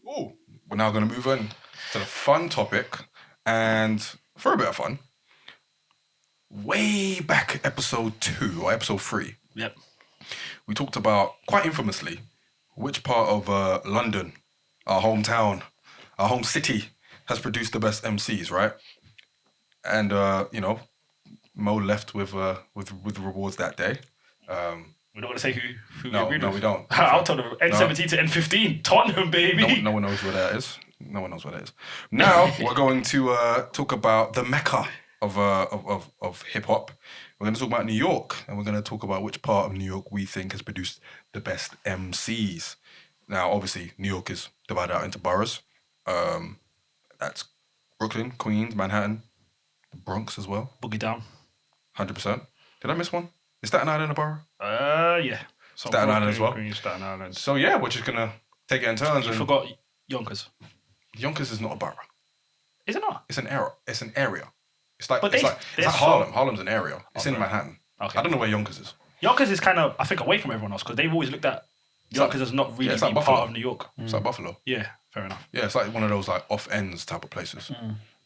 Ooh, we're now going to move on to the fun topic. And for a bit of fun, way back episode 2 or episode 3, Yep. we talked about, quite infamously, which part of London, our hometown, our home city, has produced the best MCs, right? And, Mo left with rewards that day. We don't want to say who No, we agreed no, with. we don't. I'll tell them N17 to N15, Tottenham, baby. No one knows where that is. No one knows where that is. Now we're going to talk about the Mecca of hip hop. We're going to talk about New York, and we're going to talk about which part of New York we think has produced the best MCs. Now, obviously, New York is divided out into boroughs. That's Brooklyn, Queens, Manhattan, the Bronx as well. Boogie down. 100%. Did I miss one? Is Staten Island a borough? Yeah. So Staten Island as well. Queens, Staten Island. So yeah, we're just gonna take it in turns. You forgot Yonkers. Yonkers is not a borough. Is it not? It's an area. It's an area. It's like But it's like Harlem. Harlem's an area. It's in Manhattan. Okay. I don't know where Yonkers is. Yonkers is kind of, I think, away from everyone else because they've always looked at Yonkers as not really it's like being Buffalo. part of New York. It's like Buffalo. Yeah, fair enough. Yeah, it's like one of those like off ends type of places.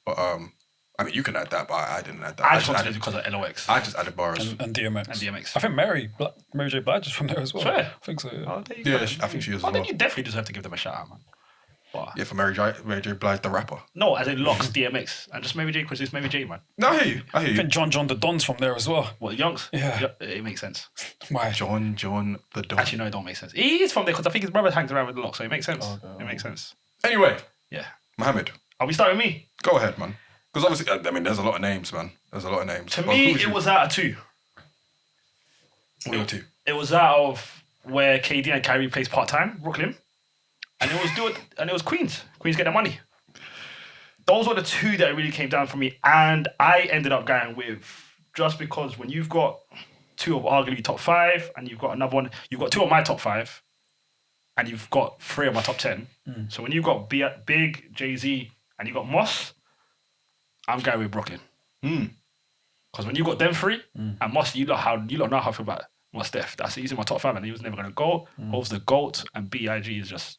But I mean, you can add that, but I didn't add that. I just wanted to do it because of LOX. I just added boroughs. And DMX. And DMX. I think Mary J. Blige is from there as well. Swear? I think so, yeah. Oh, there you Yeah, go. I think she is as Oh, then well. you definitely deserve to give them a shout out, man. But, Yeah, for Mary J. Blige, the rapper. no, as in Locks, DMX, and just Mary J. Because it's Mary J, man. No, I hear you. I hear I you. think John the Don's from there as well. What, Yonks? Yeah. It makes sense. Why? John the Don. Actually, no, it don't make sense. He is from there because I think his brother hangs around with the Locks, so it makes sense. Okay. It makes sense. Anyway, Yeah. Mohammed, Are we starting with me? go ahead, man. Because obviously, I mean, there's a lot of names, man. There's a lot of names. To Well, me, who's it you? was out of two. What were two? It was out of where KD and Kyrie plays part time, Brooklyn, and it was Queens. Queens get their money. Those were the two that really came down for me, and I ended up going with just because when you've got two of arguably top 5, and you've got another one, you've got 2 of my top 5, and you've got 3 of my top 10. So when you've got Big, Jay-Z, and you've got Moss, I'm going with Brooklyn. Because when you got them 3 and Moss, you lot know how I feel about Moss Def. He's in my top 5, and he was never gonna go. Hope's the GOAT, and B.I.G. is just,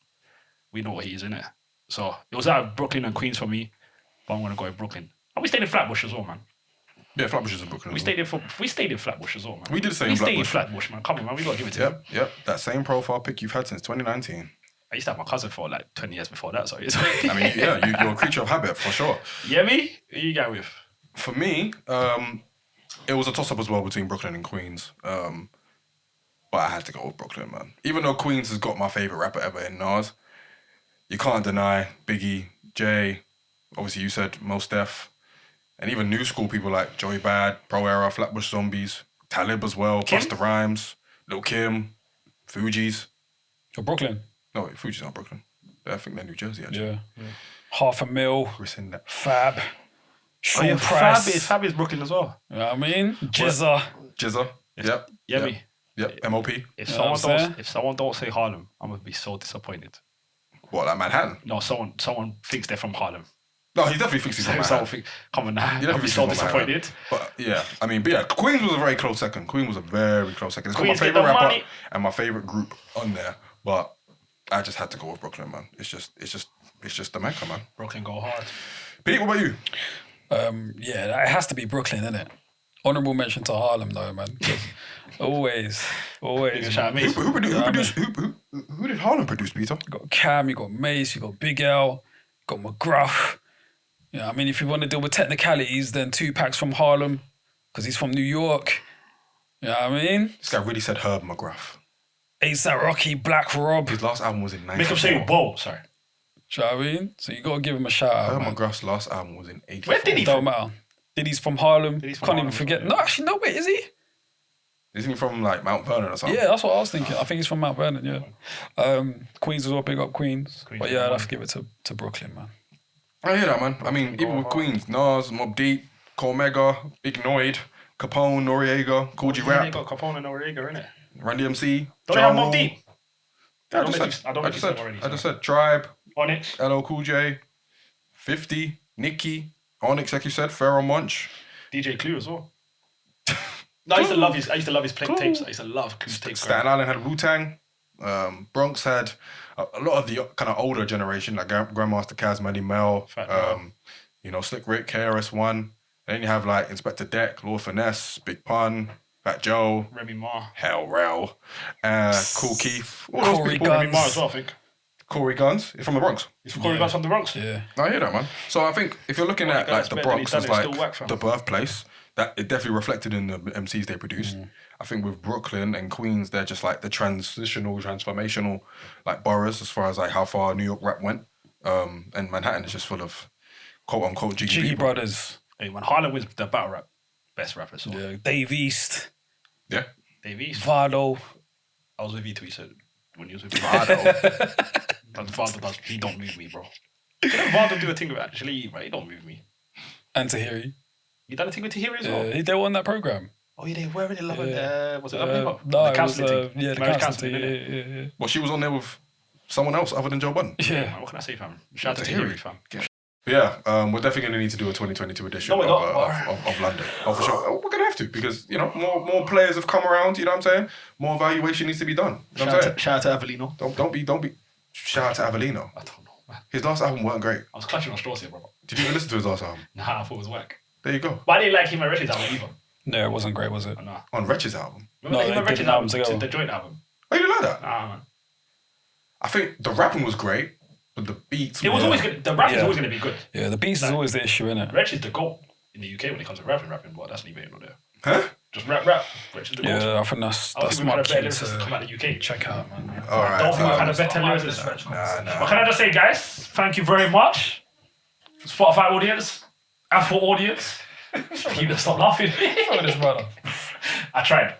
we know what he is in it. So it was out of Brooklyn and Queens for me, but I'm gonna go with Brooklyn. And we stayed in Flatbush as well, man. Yeah, Flatbush is in Brooklyn. We stayed in Flatbush as well, man. We did stay in We stayed in Flatbush. Flatbush, man. Come on, man. We gotta give it to him. Yep. That same profile pic you've had since 2019. I used to have my cousin for like 20 years before that, so it's I mean, yeah, you're a creature of habit for sure. Yeah, me? Who you go with? For me, it was a toss-up as well between Brooklyn and Queens. But I had to go with Brooklyn, man. Even though Queens has got my favourite rapper ever in Nas, you can't deny Biggie, Jay, obviously you said Mos Def, and even new school people like Joey Bad, Pro Era, Flatbush Zombies, Talib as well, Kim? Busta Rhymes, Lil Kim, Fugees. Or Brooklyn. No, wait, Fugees aren't Brooklyn. I think they're New Jersey, actually. Yeah. Half a mil. Rescind that. Fab. Sean Oh, yeah, Price. Fab is Brooklyn as well. You know what I mean? Jizza. Jizza. Yep. Yeah, Yep. me. Yep. MOP. If Yeah, someone I'm saying. don't say Harlem, I'm gonna be so disappointed. What, like Manhattan? No, someone thinks they're from Harlem. No, he definitely thinks he's from Someone Manhattan. think, come on now, You I'll be so disappointed. But yeah, I mean, but yeah, Queens was a very close second. Queen was a very close second. It's got my Queens get favorite the rapper money. and my favorite group on there, but I just had to go with Brooklyn, man. It's just the Mecca, man. Brooklyn go hard. Pete, what about you? Yeah, it has to be Brooklyn, innit? Honourable mention to Harlem, though, man. always. You can shout at me. Who did Harlem produce, Peter? You got Cam, you got Mace, you got Big L, you got McGruff. You know, I mean, if you want to deal with technicalities, then Tupac's from Harlem because he's from New York. You know what I mean? This guy really said Herb McGruff. A$AP Rocky, Black Rob. His last album was in Make him say 94. whoa, sorry. Do you know what I mean? So you got to give him a shout out, Herb man. McGruff's last album was in 84. Where did he Don't matter. Diddy's from Harlem. Diddy's from Can't Harlem even forget. as well, No, actually, no, wait, is he? Isn't he from like Mount Vernon or something? Yeah, that's what I was thinking. I think he's from Mount Vernon, yeah. Queens as well, big up Queens. Queens But is yeah, I'd the have to give it to Brooklyn, man. I hear that, man. I mean, even with Queens, Nas, Mobb Deep, Cole Mega, Big Noid, Capone, Noriega, Cool G They Rap, got Capone and Noriega, innit? Run DMC, Don't they Ja have Mobb Rule. Deep? I just said Tribe, Onyx. LL Cool J, 50, Nicki, Onyx, like you said, Pharoah Monch. DJ Clue as well. No, I used to love his tapes. I used to love Clue's tapes. Staten Island had Wu-Tang. Bronx had a lot of the kind of older generation, like Grandmaster Caz, Manny Mel, you know, Slick Rick, KRS-One. And then you have like Inspector Deck, Lord Finesse, Big Pun, Fat Joe, Remy Ma. Hell Rel, Cool Keith, all those Corey people. Guns. Remy Ma as well, I think. Corey Guns, he's from the Bronx. He's from Corey Guns from the Bronx. Yeah. I hear that, man. So I think if you're looking at like the Bronx as like the birthplace, that it definitely reflected in the MCs they produced. I think with Brooklyn and Queens, they're just like the transformational like boroughs as far as like how far New York rap went. And Manhattan is just full of quote unquote Jiggy people. Brothers. Hey, man, Harlem was the battle rap best rapper. So. Yeah. Dave East. Yeah. Dave East. Vado. I was with you till you said when you was with Vado. Vado does. He don't move me, bro. Vado do a thing with actually, but he don't move me. And Tahiri. You done a thing with Tahiri as well? Yeah, they were on that program. Oh yeah, they were in Love and was it Love and Hip Hop? No, The it was, counselling thing. yeah, the Marriage counselling counselling, thing. innit? Yeah. Well, she was on there with someone else other than Joe Budden. Yeah. What can I say, fam? Shout out to Tahiri. Tahiri, fam. But yeah, we're definitely going to need to do a 2022 edition No, we're not. of London. Oh, for sure. We're going to have to because, you know, more players have come around, you know what I'm saying? More evaluation needs to be done. You know what I'm saying? Shout out to Avellino. Don't be. Shout out to Avellino. I don't know, man. His last album weren't great. I was clutching on straws here, bro. Did you even listen to his last album? Nah, I thought it was whack. There you go. But I didn't like him and Rich's album either. No, it wasn't great, was it? Nah. On Wretch's album. Remember No, him and they Rich's did an album album together. the joint album? Oh, you didn't like that? Nah, man. I think the rapping was great, but the beats It was always good. The rap is always going to be good. Yeah, the beats is always the issue, innit? Rich is the GOAT in the UK when it comes to rapping, but that's neither here nor there. Huh? Just rap. Rich is the GOAT. Yeah, I think that's I don't think we've had a much better key lyricist to come out of the UK. check out, man. All right. I don't think we've had a better lyricist. Nah. What can I just say, guys? Thank you very much. Spotify audience, Apple audience. You stop laughing. Look at this brother. I tried.